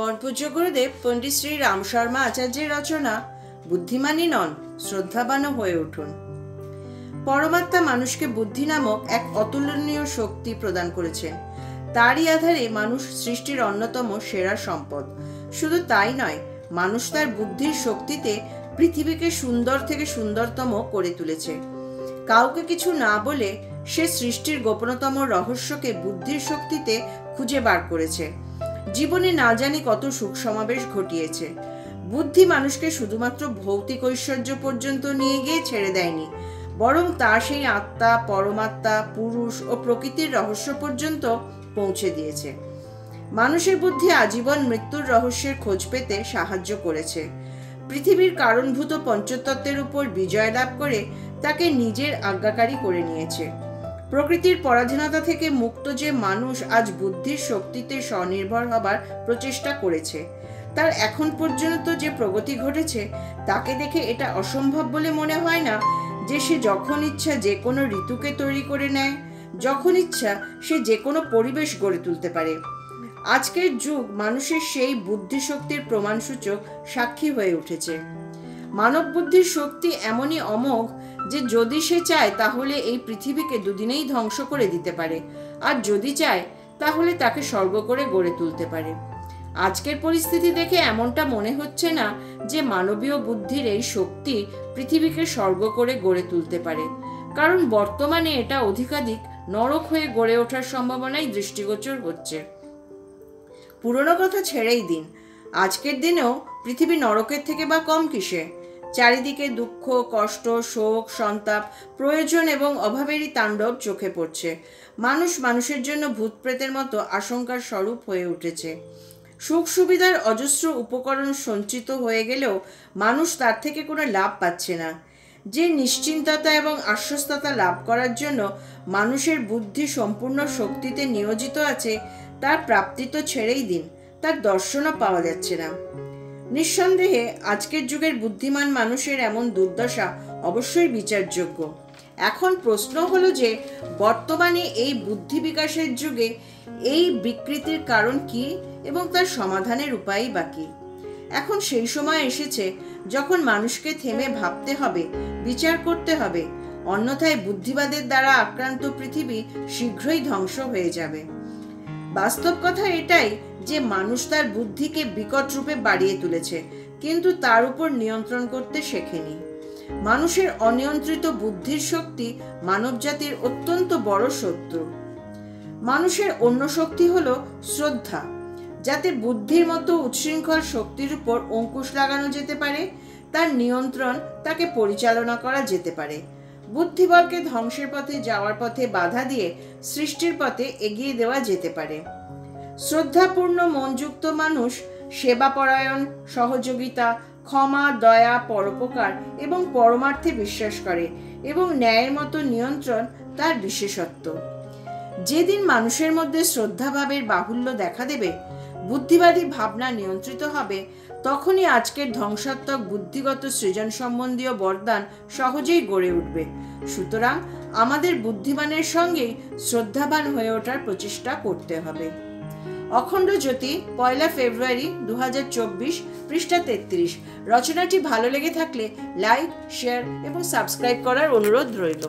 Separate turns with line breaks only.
পূজ্য গুরুদেব পণ্ডিত শ্রী রাম শর্মা আচার্যের রচনা বুদ্ধিমানই নন, শ্রদ্ধাবানও হয়ে উঠুন। পরমাত্মা মানুষকে বুদ্ধি নামক এক অতুলনীয় শক্তি প্রদান করেছেন। তারই আধারে মানুষ সৃষ্টির অন্যতম সেরা সম্পদ। শুধু তাই নয়, মানুষ তার বুদ্ধির শক্তিতে পৃথিবীকে সুন্দর থেকে সুন্দরতম করে তুলেছে। কাউকে কিছু না বলে সে সৃষ্টির গোপনতম রহস্যকে বুদ্ধির শক্তিতে খুঁজে বার করেছে। জীবনে না জানি কত সুখ সমাবেশ ঘটিয়েছে। বুদ্ধি মানুষকে শুধুমাত্র ভৌতিক ঐশ্বর্য পর্যন্ত নিয়ে গিয়ে ছেড়ে দেয়নি, বরং তা সেই আত্মা, পরমাত্মা, পুরুষ ও প্রকৃতির রহস্য পর্যন্ত পৌঁছে দিয়েছে। মানুষের বুদ্ধি আজীবন মৃত্যুর রহস্যের খোঁজ পেতে সাহায্য করেছে। পৃথিবীর কারণভূত পঞ্চতত্ত্বের উপর বিজয় লাভ করে তাকে নিজের আজ্ঞাকারী করে নিয়েছে। প্রকৃতির পরাধীনতা থেকে মুক্ত যে মানুষ আজ বুদ্ধির শক্তিতে স্বনির্ভর হবার প্রচেষ্টা করেছে, তার এখন পর্যন্ত যে প্রগতি ঘটেছে তাকে দেখে এটা অসম্ভব বলে মনে হয় না যে সে যখন ইচ্ছা যে কোনো ঋতুকে তৈরি করে নেয়, যখন ইচ্ছা সে যে কোনো পরিবেশ গড়ে তুলতে পারে। আজকের যুগ মানুষের সেই বুদ্ধিশক্তির প্রমাণসূচক সাক্ষী হয়ে উঠেছে। মানব বুদ্ধির শক্তি এমনই অমোঘ যে যদি সে চায় তাহলে এই পৃথিবীকে দুদিনেই ধ্বংস করে দিতে পারে, আর যদি চায় তাহলে তাকে স্বর্গ করে গড়ে তুলতে পারে। আজকের পরিস্থিতি দেখে এমনটা মনে হচ্ছে না যে মানবীয় বুদ্ধির এই শক্তি পৃথিবীকে স্বর্গ করে গড়ে তুলতে পারে, কারণ বর্তমানে এটা অধিকাধিক নরক হয়ে গড়ে ওঠার সম্ভাবনাই দৃষ্টিগোচর হচ্ছে। পুরনো কথা ছেড়েই দিন, আজকের দিনেও পৃথিবী নরকের থেকে বা কম কিসে? চারিদিকে দুঃখ, কষ্ট, শোক, সন্তাপ, প্রয়োজন এবং অভাবেরই তাণ্ডব চোখে পড়ছে। মানুষ মানুষের জন্য ভূত প্রেতের মতো আশঙ্কার স্বরূপ হয়ে উঠেছে। সুখ সুবিধার অজস্র উপকরণ সঞ্চিত হয়ে গেলেও মানুষ তার থেকে কোনো লাভ পাচ্ছে না। যে নিশ্চিন্ততা এবং আশ্বস্ততা লাভ করার জন্য মানুষের বুদ্ধি সম্পূর্ণ শক্তিতে নিয়োজিত আছে, তার প্রাপ্তি তো ছেড়েই দিন, তার দর্শনও পাওয়া যাচ্ছে না। নিঃসন্দেহে আজকের যুগের বুদ্ধিমান মানুষের এমন দুর্দশা অবশ্যই বিচারযোগ্য। এখন প্রশ্ন হলো যে বর্তমানে এই বুদ্ধি বিকাশের যুগে এই বিকৃতির কারণ কি এবং তার সমাধানের উপায় বা কি? এখন সেই সময় এসেছে যখন মানুষকে থেমে ভাবতে হবে, বিচার করতে হবে, অন্যথায় বুদ্ধিবাদের দ্বারা আক্রান্ত পৃথিবী শীঘ্রই ধ্বংস হয়ে যাবে। বাস্তব কথা এটাই যে মানুষ তার বুদ্ধিকে বিকট রূপে বাড়িয়ে তুলেছে, কিন্তু তার উপর নিয়ন্ত্রণ করতে শেখেনি। মানুষের অনিয়ন্ত্রিত বুদ্ধির শক্তি মানবজাতির অত্যন্ত বড় শত্রু। মানুষের অন্য শক্তি হলো শ্রদ্ধা, যাতে বুদ্ধির মতো উচ্ছৃঙ্খল শক্তির উপর অঙ্কুশ লাগানো যেতে পারে, তার নিয়ন্ত্রণ, তাকে পরিচালনা করা যেতে পারে। বুদ্ধিবলকে ধ্বংসের পথে যাওয়ার পথে বাধা দিয়ে সৃষ্টির পথে এগিয়ে দেওয়া যেতে পারে। শ্রদ্ধাপূর্ণ মনযুক্ত মানুষ সেবাপরায়ণ, সহযোগিতা, ক্ষমা, দয়া, পরোপকার এবং পরমার্থে বিশ্বাস করে এবং ন্যায়ের মতো নিয়ন্ত্রণ তার বিশেষত্ব। যেদিন মানুষের মধ্যে শ্রদ্ধাভাবের বাহুল্য দেখা দেবে, বুদ্ধিবাদী ভাবনা নিয়ন্ত্রিত হবে, তখনই আজকের ধ্বংসাত্মক বুদ্ধিগত সৃজন সম্বন্ধীয় বরদান সহজেই গড়ে উঠবে। সুতরাং আমাদের বুদ্ধিমানের সঙ্গেই শ্রদ্ধাবান হয়ে ওঠার প্রচেষ্টা করতে হবে। অখণ্ড জ্যোতি, 1 ফেব্রুয়ারি 2024, পৃষ্ঠা 33। রচনাটি ভালো লেগে থাকলে লাইক, শেয়ার এবং সাবস্ক্রাইব করার অনুরোধ রইল।